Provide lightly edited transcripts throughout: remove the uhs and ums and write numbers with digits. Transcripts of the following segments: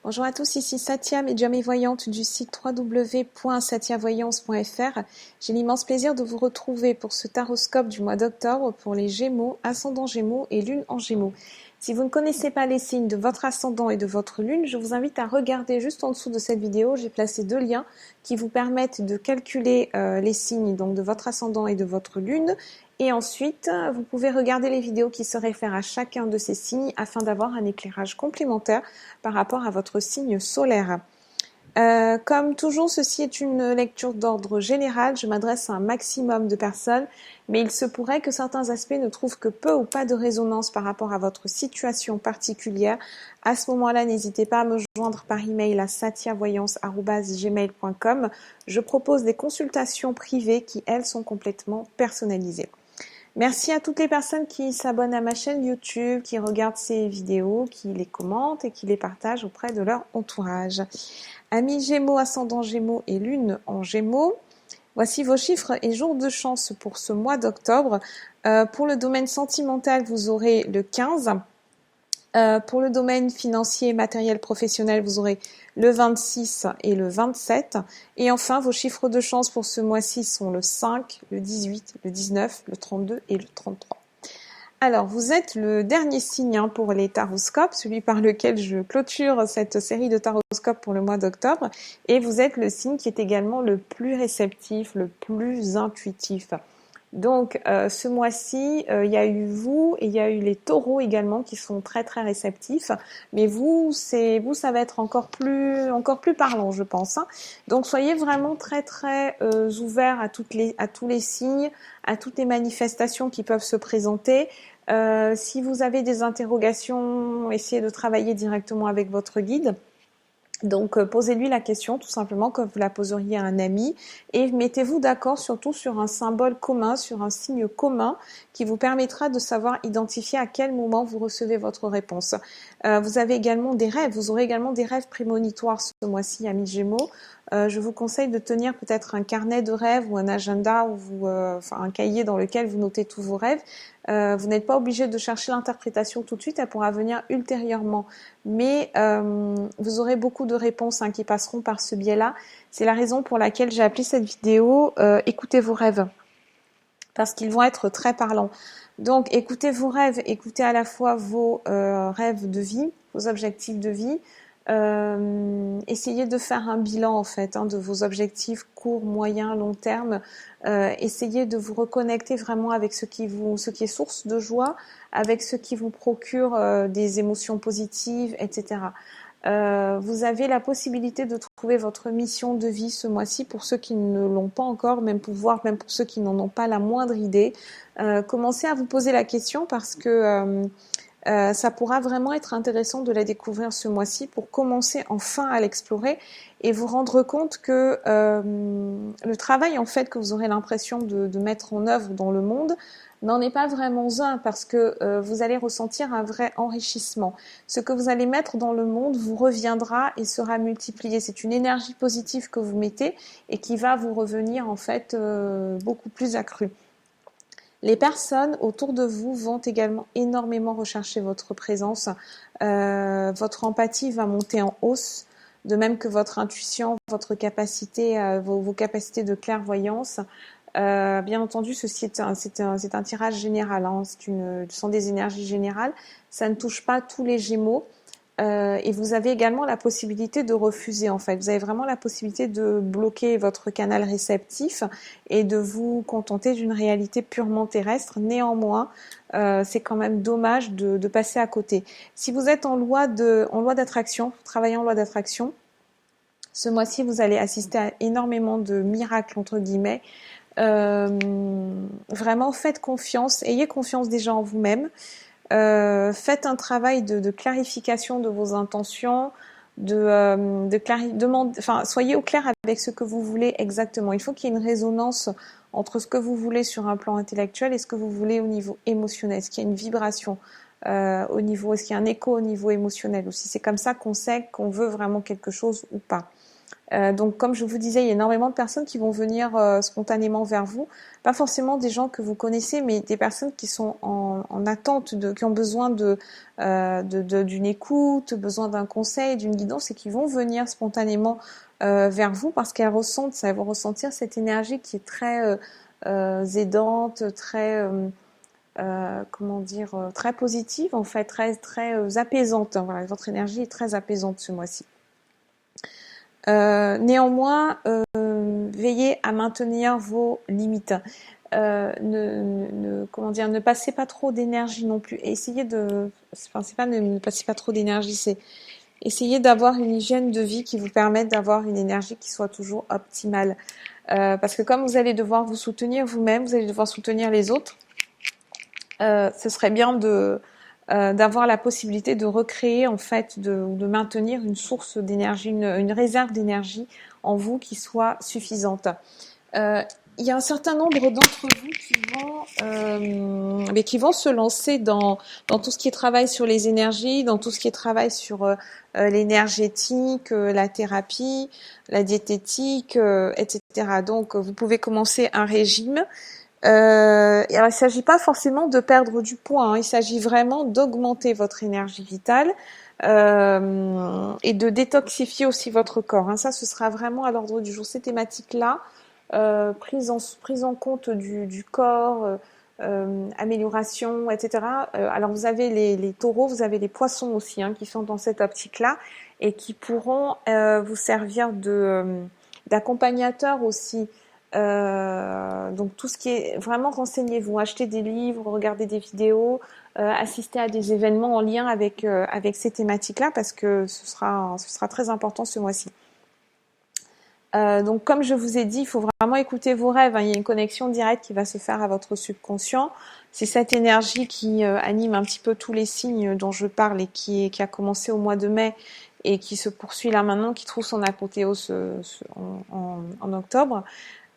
Bonjour à tous, ici Satia, médium et voyante du site www.satiavoyance.fr. J'ai l'immense plaisir de vous retrouver pour ce taroscope du mois d'octobre pour les Gémeaux, ascendant Gémeaux et Lune en Gémeaux. Si vous ne connaissez pas les signes de votre ascendant et de votre Lune, je vous invite à regarder juste en dessous de cette vidéo. J'ai placé deux liens qui vous permettent de calculer les signes donc de votre ascendant et de votre Lune. Et ensuite, vous pouvez regarder les vidéos qui se réfèrent à chacun de ces signes afin d'avoir un éclairage complémentaire par rapport à votre signe solaire. Comme toujours, ceci est une lecture d'ordre général. Je m'adresse à un maximum de personnes, mais il se pourrait que certains aspects ne trouvent que peu ou pas de résonance par rapport à votre situation particulière. À ce moment-là, n'hésitez pas à me joindre par email à satiavoyance@gmail.com. Je propose des consultations privées qui, elles, sont complètement personnalisées. Merci à toutes les personnes qui s'abonnent à ma chaîne YouTube, qui regardent ces vidéos, qui les commentent et qui les partagent auprès de leur entourage. Amis Gémeaux, ascendant Gémeaux et Lune en Gémeaux, voici vos chiffres et jours de chance pour ce mois d'octobre. Pour le domaine sentimental, vous aurez le 15. Pour le domaine financier, matériel, professionnel, vous aurez le 26 et le 27. Et enfin, vos chiffres de chance pour ce mois-ci sont le 5, le 18, le 19, le 32 et le 33. Alors, vous êtes le dernier signe pour les taroscopes, celui par lequel je clôture cette série de taroscopes pour le mois d'octobre. Et vous êtes le signe qui est également le plus réceptif, le plus intuitif. Donc, ce mois-ci, il y a eu vous et il y a eu les taureaux également qui sont très très réceptifs. Mais vous, ça va être encore plus parlant, je pense. Donc, soyez vraiment très très ouverts à tous les signes, à toutes les manifestations qui peuvent se présenter. Si vous avez des interrogations, essayez de travailler directement avec votre guide. Donc, posez-lui la question tout simplement comme vous la poseriez à un ami et mettez-vous d'accord surtout sur un symbole commun, sur un signe commun qui vous permettra de savoir identifier à quel moment vous recevez votre réponse. Vous avez également des rêves, vous aurez également des rêves prémonitoires ce mois-ci, amis Gémeaux. Je vous conseille de tenir peut-être un carnet de rêves ou un agenda ou un cahier dans lequel vous notez tous vos rêves. Vous n'êtes pas obligé de chercher l'interprétation tout de suite, elle pourra venir ultérieurement. Mais vous aurez beaucoup de réponses qui passeront par ce biais-là. C'est la raison pour laquelle j'ai appelé cette vidéo « Écoutez vos rêves » parce qu'ils vont être très parlants. Donc, écoutez vos rêves, écoutez à la fois vos rêves de vie, vos objectifs de vie. Essayez de faire un bilan en fait de vos objectifs court, moyen, long terme. Essayez de vous reconnecter vraiment avec ce qui est source de joie, avec ce qui vous procure des émotions positives, etc. Vous avez la possibilité de trouver votre mission de vie ce mois-ci pour ceux qui ne l'ont pas encore, même pour ceux qui n'en ont pas la moindre idée. Commencez à vous poser la question parce que ça pourra vraiment être intéressant de la découvrir ce mois-ci pour commencer enfin à l'explorer et vous rendre compte que le travail en fait que vous aurez l'impression de mettre en œuvre dans le monde n'en est pas vraiment un parce que vous allez ressentir un vrai enrichissement. Ce que vous allez mettre dans le monde vous reviendra et sera multiplié. C'est une énergie positive que vous mettez et qui va vous revenir en fait beaucoup plus accrue. Les personnes autour de vous vont également énormément rechercher votre présence. Votre empathie va monter en hausse, de même que votre intuition, votre capacité, vos capacités de clairvoyance. Bien entendu, ceci est un tirage général. Ce sont des énergies générales. Ça ne touche pas tous les Gémeaux. Et vous avez également la possibilité de refuser en fait. Vous avez vraiment la possibilité de bloquer votre canal réceptif et de vous contenter d'une réalité purement terrestre. Néanmoins, c'est quand même dommage de passer à côté. Si vous êtes en loi d'attraction, travaillez en loi d'attraction, ce mois-ci vous allez assister à énormément de miracles entre guillemets. Vraiment faites confiance, ayez confiance déjà en vous-même. Faites un travail de clarification de vos intentions, soyez au clair avec ce que vous voulez exactement. Il faut qu'il y ait une résonance entre ce que vous voulez sur un plan intellectuel et ce que vous voulez au niveau émotionnel. Est-ce qu'il y a une vibration est-ce qu'il y a un écho au niveau émotionnel aussi? C'est comme ça qu'on sait qu'on veut vraiment quelque chose ou pas. Donc, comme je vous disais, il y a énormément de personnes qui vont venir spontanément vers vous. Pas forcément des gens que vous connaissez, mais des personnes qui sont en attente, qui ont besoin d'une écoute, besoin d'un conseil, d'une guidance, et qui vont venir spontanément vers vous parce qu'elles ressentent ça. Elles vont ressentir cette énergie qui est très aidante, très comment dire, très positive en fait, très apaisante. Voilà, votre énergie est très apaisante ce mois-ci. Néanmoins, veillez à maintenir vos limites. Ne passez pas trop d'énergie non plus. Essayez c'est pas ne passez pas trop d'énergie, c'est essayez d'avoir une hygiène de vie qui vous permette d'avoir une énergie qui soit toujours optimale. Parce que comme vous allez devoir vous soutenir vous-même, vous allez devoir soutenir les autres, ce serait bien d'avoir la possibilité de recréer en fait, de maintenir une source d'énergie, une réserve d'énergie en vous qui soit suffisante. Il y a un certain nombre d'entre vous qui vont se lancer dans tout ce qui est travail sur les énergies, dans tout ce qui est travail sur l'énergétique, la thérapie, la diététique, etc. Donc, vous pouvez commencer un régime. Alors, il ne s'agit pas forcément de perdre du poids, hein. Il s'agit vraiment d'augmenter votre énergie vitale et de détoxifier aussi votre corps, hein. Ça, ce sera vraiment à l'ordre du jour. Ces thématiques-là, prise en compte du corps, amélioration, etc. Alors, vous avez les taureaux, vous avez les poissons aussi, hein, qui sont dans cette optique-là et qui pourront vous servir d'accompagnateurs aussi. Donc tout ce qui est vraiment, renseignez-vous, achetez des livres, regardez des vidéos, assistez à des événements en lien avec ces thématiques-là parce que ce sera très important ce mois-ci. Donc comme je vous ai dit, il faut vraiment écouter vos rêves, hein. Il y a une connexion directe qui va se faire à votre subconscient. C'est cette énergie qui anime un petit peu tous les signes dont je parle et qui a commencé au mois de mai et qui se poursuit là maintenant, qui trouve son apothéose en octobre.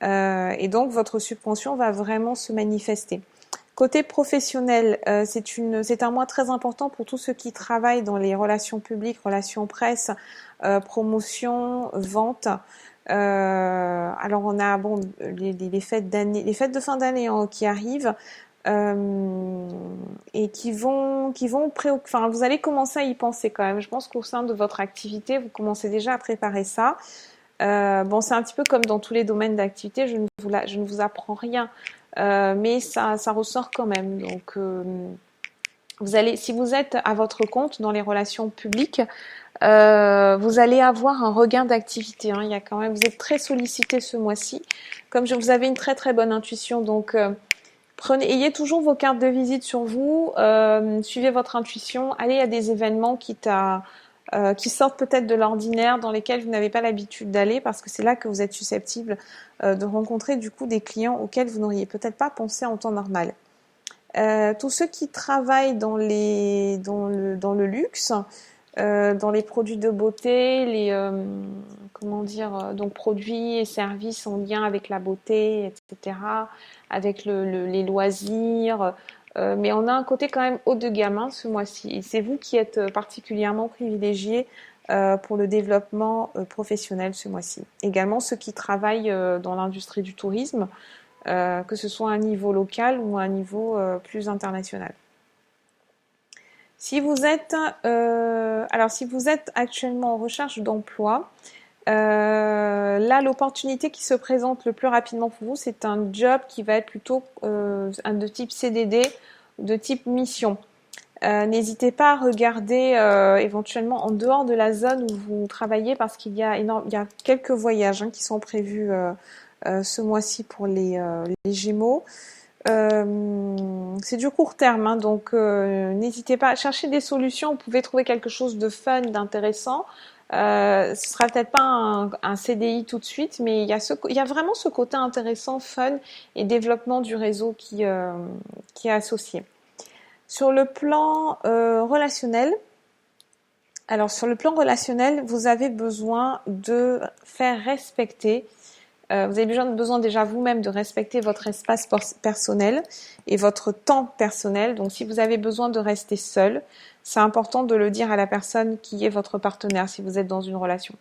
Et donc votre subconscient va vraiment se manifester. Côté professionnel, c'est un mois très important pour tous ceux qui travaillent dans les relations publiques, relations presse, promotion, vente. Alors on a les fêtes de fin d'année, hein, qui arrivent et qui vont enfin vous allez commencer à y penser quand même. Je pense qu'au sein de votre activité, vous commencez déjà à préparer ça. C'est un petit peu comme dans tous les domaines d'activité, je ne vous apprends rien, mais ça ressort quand même. Donc, si vous êtes à votre compte dans les relations publiques, vous allez avoir un regain d'activité, hein. Vous êtes très sollicité ce mois-ci. Comme vous avez une très très bonne intuition, donc ayez toujours vos cartes de visite sur vous, suivez votre intuition, allez à des événements qui sortent peut-être de l'ordinaire, dans lesquels vous n'avez pas l'habitude d'aller, parce que c'est là que vous êtes susceptible de rencontrer du coup des clients auxquels vous n'auriez peut-être pas pensé en temps normal. Tous ceux qui travaillent dans le luxe, dans les produits de beauté, donc produits et services en lien avec la beauté, etc., avec les loisirs. Mais on a un côté quand même haut de gamme, hein, ce mois-ci. Et c'est vous qui êtes particulièrement privilégiés pour le développement professionnel ce mois-ci. Également ceux qui travaillent dans l'industrie du tourisme, que ce soit à un niveau local ou à un niveau plus international. Si vous êtes actuellement en recherche d'emploi, là, l'opportunité qui se présente le plus rapidement pour vous, c'est un job qui va être plutôt de type CDD, de type mission. N'hésitez pas à regarder éventuellement en dehors de la zone où vous travaillez, parce qu'il y a quelques voyages, hein, qui sont prévus ce mois-ci pour les Gémeaux. C'est du court terme, hein, donc n'hésitez pas à chercher des solutions. Vous pouvez trouver quelque chose de fun, d'intéressant. Ce sera peut-être pas un CDI tout de suite, mais il y a vraiment ce côté intéressant, fun et développement du réseau qui est associé. Sur le plan relationnel, vous avez besoin de faire respecter. Vous avez besoin déjà vous-même de respecter votre espace personnel et votre temps personnel. Donc, si vous avez besoin de rester seul, c'est important de le dire à la personne qui est votre partenaire si vous êtes dans une relation.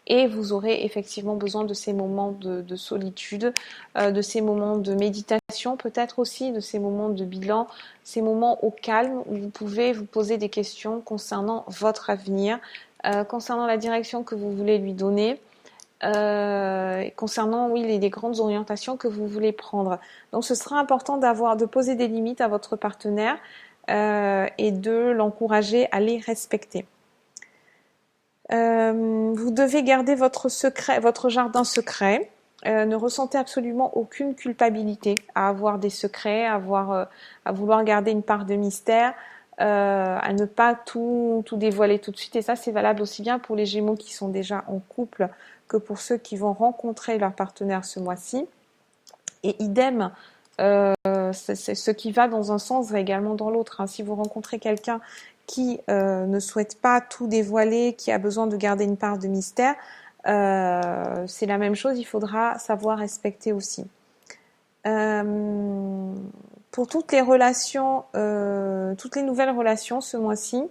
et vous aurez effectivement besoin de ces moments de solitude, de ces moments de méditation peut-être aussi, de ces moments de bilan, ces moments au calme où vous pouvez vous poser des questions concernant votre avenir, concernant la direction que vous voulez lui donner, concernant oui les grandes orientations que vous voulez prendre. Donc ce sera important de poser des limites à votre partenaire et de l'encourager à les respecter. Vous devez garder votre jardin secret. Ne ressentez absolument aucune culpabilité à avoir des secrets, à vouloir garder une part de mystère, à ne pas tout dévoiler tout de suite. Et ça, c'est valable aussi bien pour les Gémeaux qui sont déjà en couple que pour ceux qui vont rencontrer leur partenaire ce mois-ci. Et idem, ce qui va dans un sens va également dans l'autre. Si vous rencontrez quelqu'un qui ne souhaite pas tout dévoiler, qui a besoin de garder une part de mystère, c'est la même chose, il faudra savoir respecter aussi. Pour toutes les relations, toutes les nouvelles relations ce mois-ci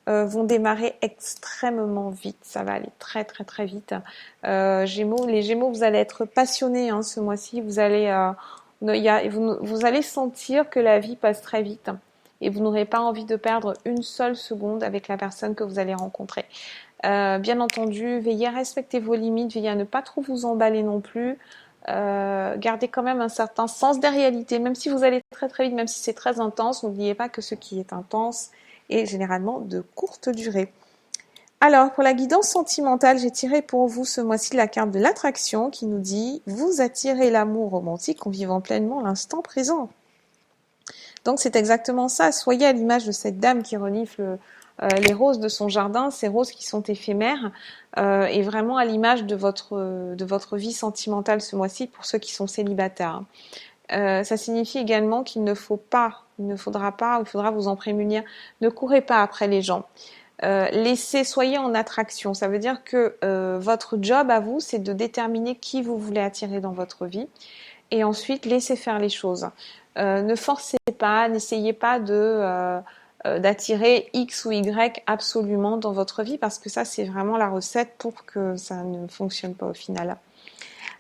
vont démarrer extrêmement vite. Ça va aller très très très vite. Les Gémeaux, vous allez être passionnés ce mois-ci. Vous allez sentir que la vie passe très vite et vous n'aurez pas envie de perdre une seule seconde avec la personne que vous allez rencontrer. Bien entendu, veillez à respecter vos limites, veillez à ne pas trop vous emballer non plus. Gardez quand même un certain sens des réalités, même si vous allez très très vite, même si c'est très intense. N'oubliez pas que ce qui est intense est généralement de courte durée. Alors, pour la guidance sentimentale, j'ai tiré pour vous ce mois-ci la carte de l'attraction qui nous dit « Vous attirez l'amour romantique en vivant pleinement l'instant présent ». Donc, c'est exactement ça. Soyez à l'image de cette dame qui renifle les roses de son jardin, ces roses qui sont éphémères, et vraiment à l'image de votre vie sentimentale ce mois-ci pour ceux qui sont célibataires. Ça signifie également il faudra vous en prémunir. Ne courez pas après les gens. Soyez en attraction. Ça veut dire que votre job à vous, c'est de déterminer qui vous voulez attirer dans votre vie. Et ensuite, laissez faire les choses. Ne forcez pas, n'essayez pas d'attirer X ou Y absolument dans votre vie parce que ça, c'est vraiment la recette pour que ça ne fonctionne pas au final.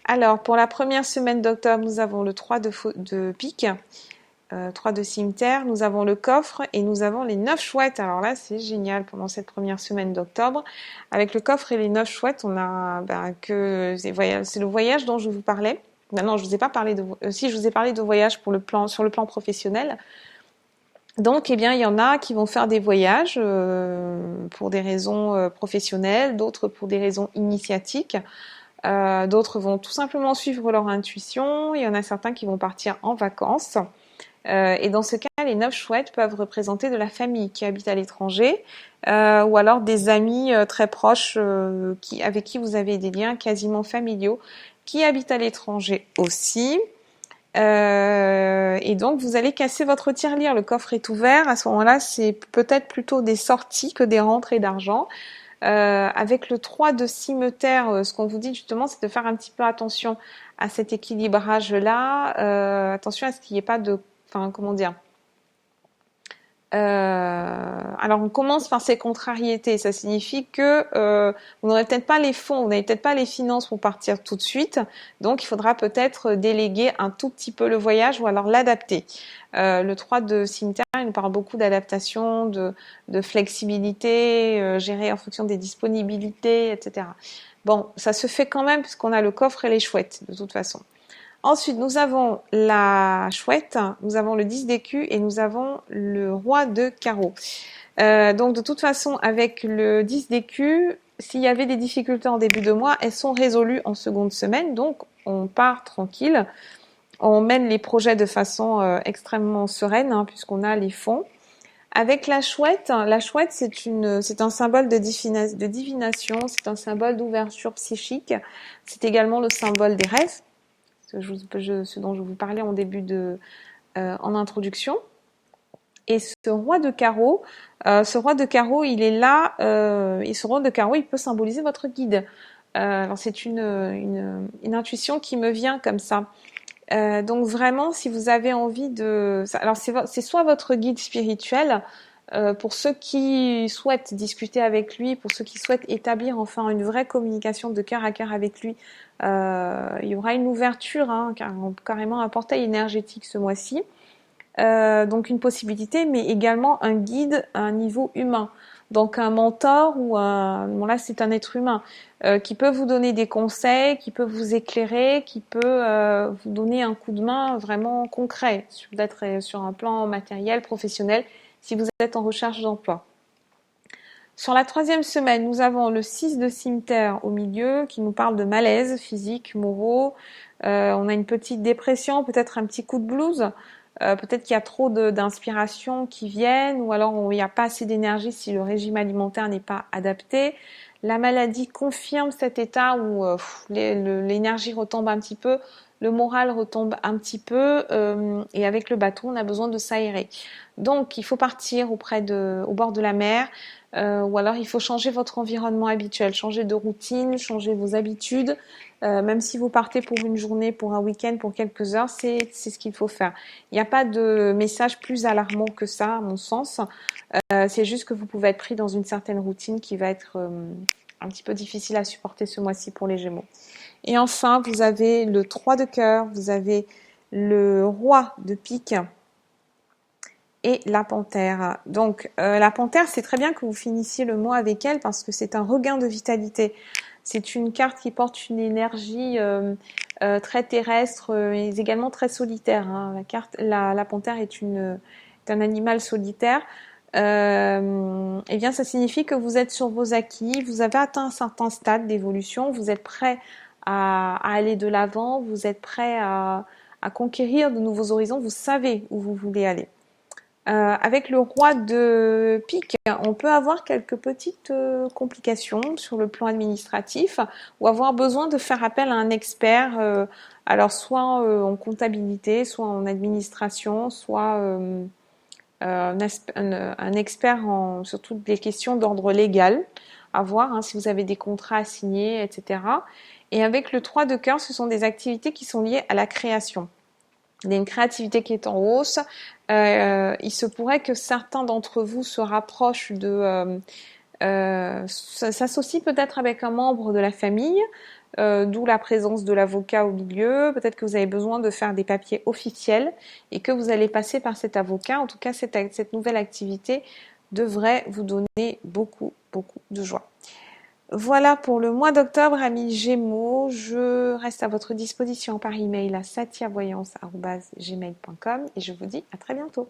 Alors, pour la première semaine d'octobre, nous avons le 3 de pique, 3 de cimetière, nous avons le coffre et nous avons les 9 chouettes. Alors là, c'est génial pendant cette première semaine d'octobre. Avec le coffre et les 9 chouettes, on a c'est le voyage dont je vous parlais. Non, je vous ai pas parlé si je vous ai parlé de voyage sur le plan professionnel. Donc, il y en a qui vont faire des voyages pour des raisons professionnelles, d'autres pour des raisons initiatiques. D'autres vont tout simplement suivre leur intuition. Il y en a certains qui vont partir en vacances. Et dans ce cas, les 9 chouettes peuvent représenter de la famille qui habite à l'étranger ou alors des amis très proches avec qui vous avez des liens quasiment familiaux qui habitent à l'étranger aussi. Et donc, vous allez casser votre tirelire. Le coffre est ouvert. À ce moment-là, c'est peut-être plutôt des sorties que des rentrées d'argent. Avec le 3 de cimetière, ce qu'on vous dit justement, c'est de faire un petit peu attention à cet équilibrage-là. Attention à ce qu'il n'y ait pas de... Enfin, comment dire alors, on commence par ces contrariétés. Ça signifie que vous n'aurez peut-être pas les fonds, vous n'avez peut-être pas les finances pour partir tout de suite. Donc, il faudra peut-être déléguer un tout petit peu le voyage ou alors l'adapter. Le 3 de cimetière, il nous parle beaucoup d'adaptation, de flexibilité, gérer en fonction des disponibilités, etc. Bon, ça se fait quand même puisqu'on a le coffre et les chouettes, de toute façon. Ensuite, nous avons la chouette, nous avons le 10 d'écus et nous avons le roi de carreaux. Donc, de toute façon, avec le 10 d'écus, s'il y avait des difficultés en début de mois, elles sont résolues en seconde semaine. Donc, on part tranquille. On mène les projets de façon extrêmement sereine puisqu'on a les fonds. Avec la chouette, c'est un symbole de divination, c'est un symbole d'ouverture psychique. C'est également le symbole des rêves. Ce dont je vous parlais en début en introduction. Et ce roi de carreau, il est là, et ce roi de carreau, il peut symboliser votre guide. Alors c'est une intuition qui me vient comme ça. Donc vraiment, si vous avez envie alors c'est soit votre guide spirituel, Pour ceux qui souhaitent discuter avec lui, pour ceux qui souhaitent établir enfin une vraie communication de cœur à cœur avec lui, il y aura une ouverture, hein, carrément un portail énergétique ce mois-ci. Donc une possibilité, mais également un guide à un niveau humain. Donc un mentor ou bon là c'est un être humain qui peut vous donner des conseils, qui peut vous éclairer, qui peut vous donner un coup de main vraiment concret, peut-être sur un plan matériel, professionnel, si vous êtes en recherche d'emploi. Sur la 3e semaine, nous avons le 6 de cimetière au milieu qui nous parle de malaise physique, moraux. On a une petite dépression, peut-être un petit coup de blues. Peut-être qu'il y a trop d'inspiration qui viennent ou alors il n'y a pas assez d'énergie si le régime alimentaire n'est pas adapté. La maladie confirme cet état où l'énergie retombe un petit peu, le moral retombe un petit peu et avec le bateau, on a besoin de s'aérer. Donc, il faut partir au bord de la mer ou alors il faut changer votre environnement habituel, changer de routine, changer vos habitudes. Même si vous partez pour une journée, pour un week-end, pour quelques heures, c'est ce qu'il faut faire. Il n'y a pas de message plus alarmant que ça, à mon sens. C'est juste que vous pouvez être pris dans une certaine routine qui va être un petit peu difficile à supporter ce mois-ci pour les Gémeaux. Et enfin, vous avez le 3 de cœur, vous avez le roi de pique et la panthère. Donc, la panthère, c'est très bien que vous finissiez le mois avec elle parce que c'est un regain de vitalité. C'est une carte qui porte une énergie très terrestre et également très solitaire. Hein. La panthère est un animal solitaire. Eh bien, ça signifie que vous êtes sur vos acquis, vous avez atteint un certain stade d'évolution, vous êtes prêt à aller de l'avant, vous êtes prêt à conquérir de nouveaux horizons, vous savez où vous voulez aller. Avec le roi de pique, on peut avoir quelques petites complications sur le plan administratif ou avoir besoin de faire appel à un expert, alors soit en comptabilité, soit en administration, soit un expert sur toutes les questions d'ordre légal à voir, hein, si vous avez des contrats à signer, etc. Et avec le 3 de cœur, ce sont des activités qui sont liées à la création. Il y a une créativité qui est en hausse. Il se pourrait que certains d'entre vous se rapprochent s'associent peut-être avec un membre de la famille, d'où la présence de l'avocat au milieu. Peut-être que vous avez besoin de faire des papiers officiels et que vous allez passer par cet avocat. En tout cas, cette nouvelle activité devrait vous donner beaucoup, beaucoup de joie. Voilà pour le mois d'octobre, amis Gémeaux. Je reste à votre disposition par email à satiavoyance@gmail.com et je vous dis à très bientôt.